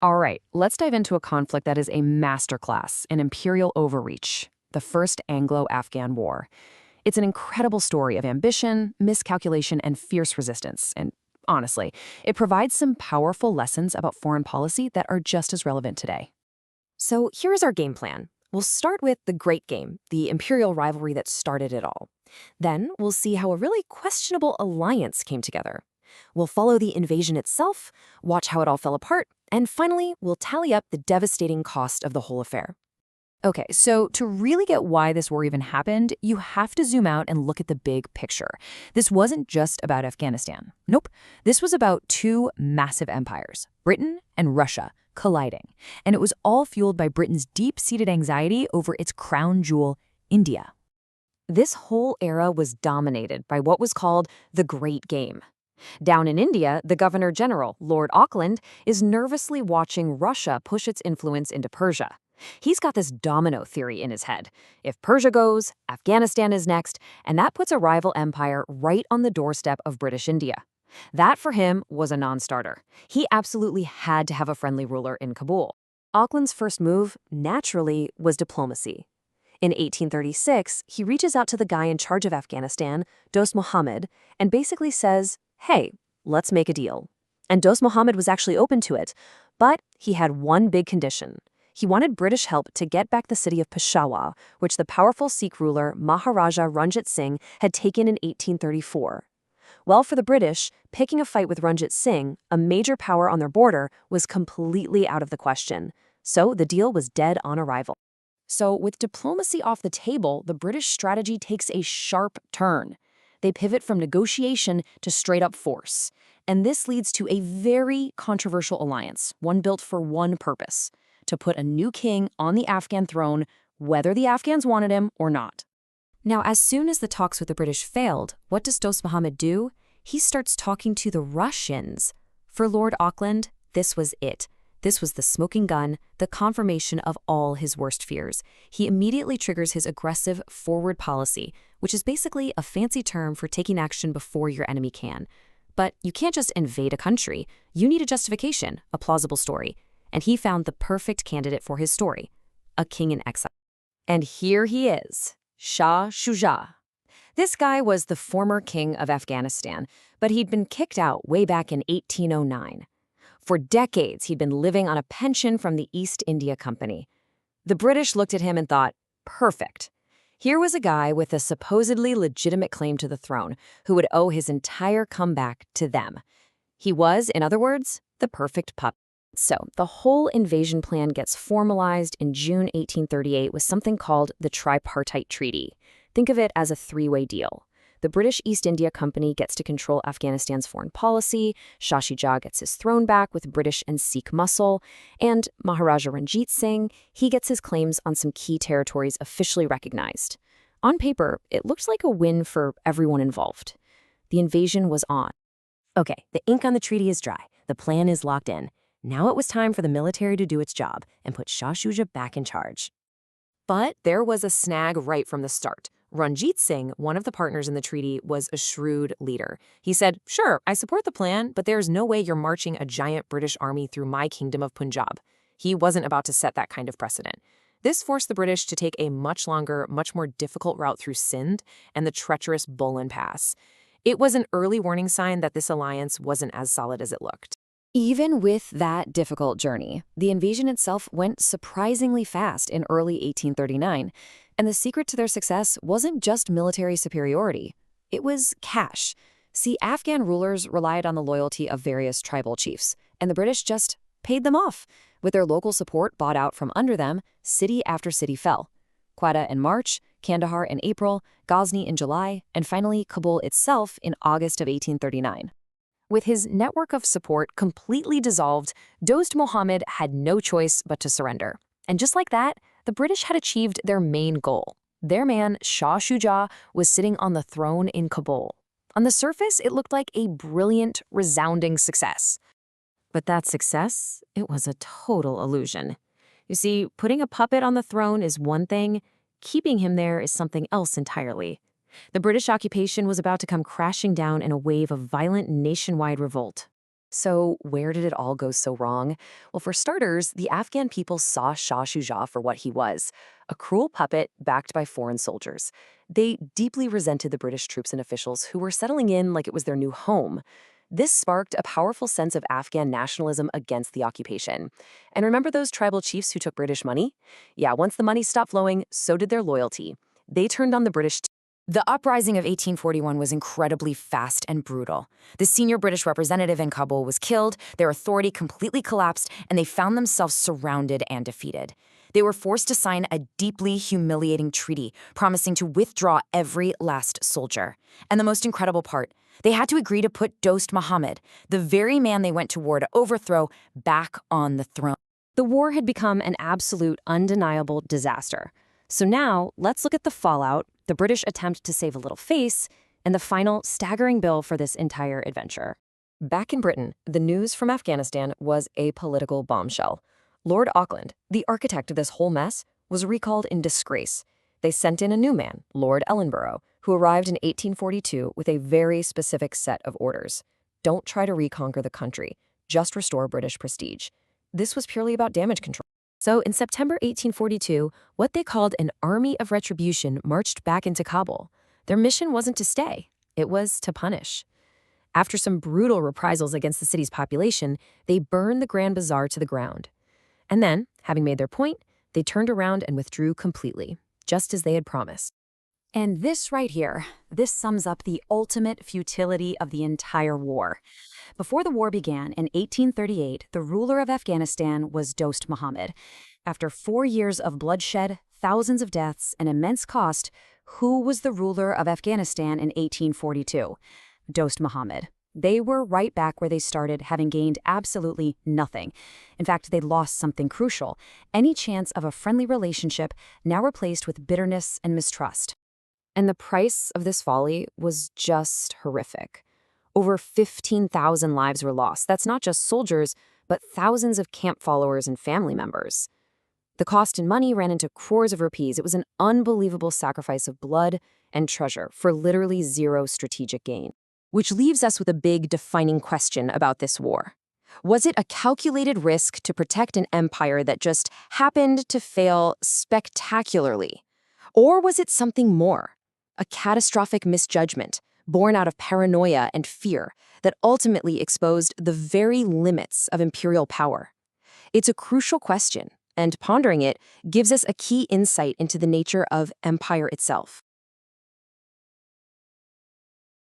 All right, let's dive into a conflict that is a masterclass in imperial overreach, the First Anglo-Afghan War. It's an incredible story of ambition, miscalculation, and fierce resistance. And honestly, it provides some powerful lessons about foreign policy that are just as relevant today. So here's our game plan. We'll start with the Great Game, the imperial rivalry that started it all. Then we'll see how a really questionable alliance came together. We'll follow the invasion itself, watch how it all fell apart, and finally, we'll tally up the devastating cost of the whole affair. Okay, so to really get why this war even happened, you have to zoom out and look at the big picture. This wasn't just about Afghanistan. Nope. This was about two massive empires, Britain and Russia, colliding. And it was all fueled by Britain's deep-seated anxiety over its crown jewel, India. This whole era was dominated by what was called the Great Game. Down in India, the Governor-General, Lord Auckland, is nervously watching Russia push its influence into Persia. He's got this domino theory in his head. If Persia goes, Afghanistan is next, and that puts a rival empire right on the doorstep of British India. That, for him, was a non-starter. He absolutely had to have a friendly ruler in Kabul. Auckland's first move, naturally, was diplomacy. In 1836, he reaches out to the guy in charge of Afghanistan, Dost Mohammad, and basically says, "Hey, let's make a deal." And Dost Mohammad was actually open to it, but he had one big condition. He wanted British help to get back the city of Peshawar, which the powerful Sikh ruler Maharaja Ranjit Singh had taken in 1834. Well, for the British, picking a fight with Ranjit Singh, a major power on their border, was completely out of the question. So the deal was dead on arrival. So with diplomacy off the table, the British strategy takes a sharp turn. They pivot from negotiation to straight-up force. And this leads to a very controversial alliance, one built for one purpose: to put a new king on the Afghan throne, whether the Afghans wanted him or not. Now, as soon as the talks with the British failed, what does Dost Mohammad do? He starts talking to the Russians. For Lord Auckland, this was it. This was the smoking gun, the confirmation of all his worst fears. He immediately triggers his aggressive forward policy, which is basically a fancy term for taking action before your enemy can. But you can't just invade a country. You need a justification, a plausible story. And he found the perfect candidate for his story: a king in exile. And here he is, Shah Shuja. This guy was the former king of Afghanistan, but he'd been kicked out way back in 1809. For decades, he'd been living on a pension from the East India Company. The British looked at him and thought, perfect. Here was a guy with a supposedly legitimate claim to the throne who would owe his entire comeback to them. He was, in other words, the perfect pup. So the whole invasion plan gets formalized in June 1838 with something called the Tripartite Treaty. Think of it as a three-way deal. The British East India Company gets to control Afghanistan's foreign policy, Shah Shuja gets his throne back with British and Sikh muscle, and Maharaja Ranjit Singh, he gets his claims on some key territories officially recognized. On paper, it looked like a win for everyone involved. The invasion was on. Okay, the ink on the treaty is dry. The plan is locked in. Now it was time for the military to do its job and put Shah Shuja back in charge. But there was a snag right from the start. Ranjit Singh, one of the partners in the treaty, was a shrewd leader. He said, "Sure, I support the plan, but there's no way you're marching a giant British army through my kingdom of Punjab." He wasn't about to set that kind of precedent. This forced the British to take a much longer, much more difficult route through Sindh and the treacherous Bolan Pass. It was an early warning sign that this alliance wasn't as solid as it looked. Even with that difficult journey, the invasion itself went surprisingly fast in early 1839, and the secret to their success wasn't just military superiority. It was cash. See, Afghan rulers relied on the loyalty of various tribal chiefs, and the British just paid them off. With their local support bought out from under them, city after city fell. Quetta in March, Kandahar in April, Ghazni in July, and finally Kabul itself in August of 1839. With his network of support completely dissolved, Dost Mohammad had no choice but to surrender. And just like that, the British had achieved their main goal. Their man, Shah Shuja, was sitting on the throne in Kabul. On the surface, it looked like a brilliant, resounding success. But that success, it was a total illusion. You see, putting a puppet on the throne is one thing, keeping him there is something else entirely. The British occupation was about to come crashing down in a wave of violent nationwide revolt. So, where did it all go so wrong? Well, for starters, the Afghan people saw Shah Shuja for what he was, a cruel puppet backed by foreign soldiers. They deeply resented the British troops and officials who were settling in like it was their new home. This sparked a powerful sense of Afghan nationalism against the occupation. And remember those tribal chiefs who took British money? Yeah, once the money stopped flowing, so did their loyalty. They turned on the British. The uprising of 1841 was incredibly fast and brutal. The senior British representative in Kabul was killed, their authority completely collapsed, and they found themselves surrounded and defeated. They were forced to sign a deeply humiliating treaty, promising to withdraw every last soldier. And the most incredible part, they had to agree to put Dost Mohammad, the very man they went to war to overthrow, back on the throne. The war had become an absolute, undeniable disaster. So now, let's look at the fallout, the British attempt to save a little face, and the final staggering bill for this entire adventure. Back in Britain, the news from Afghanistan was a political bombshell. Lord Auckland, the architect of this whole mess, was recalled in disgrace. They sent in a new man, Lord Ellenborough, who arrived in 1842 with a very specific set of orders. Don't try to reconquer the country, just restore British prestige. This was purely about damage control. So in September 1842, what they called an army of retribution marched back into Kabul. Their mission wasn't to stay, it was to punish. After some brutal reprisals against the city's population, they burned the Grand Bazaar to the ground. And then, having made their point, they turned around and withdrew completely, just as they had promised. And this right here, this sums up the ultimate futility of the entire war. Before the war began in 1838, the ruler of Afghanistan was Dost Mohammad. After 4 years of bloodshed, thousands of deaths, and immense cost, who was the ruler of Afghanistan in 1842? Dost Mohammad. They were right back where they started, having gained absolutely nothing. In fact, they lost something crucial. Any chance of a friendly relationship now replaced with bitterness and mistrust. And the price of this folly was just horrific. Over 15,000 lives were lost. That's not just soldiers, but thousands of camp followers and family members. The cost in money ran into crores of rupees. It was an unbelievable sacrifice of blood and treasure for literally zero strategic gain. Which leaves us with a big defining question about this war. Was it a calculated risk to protect an empire that just happened to fail spectacularly? Or was it something more? A catastrophic misjudgment born out of paranoia and fear that ultimately exposed the very limits of imperial power? It's a crucial question, and pondering it gives us a key insight into the nature of empire itself.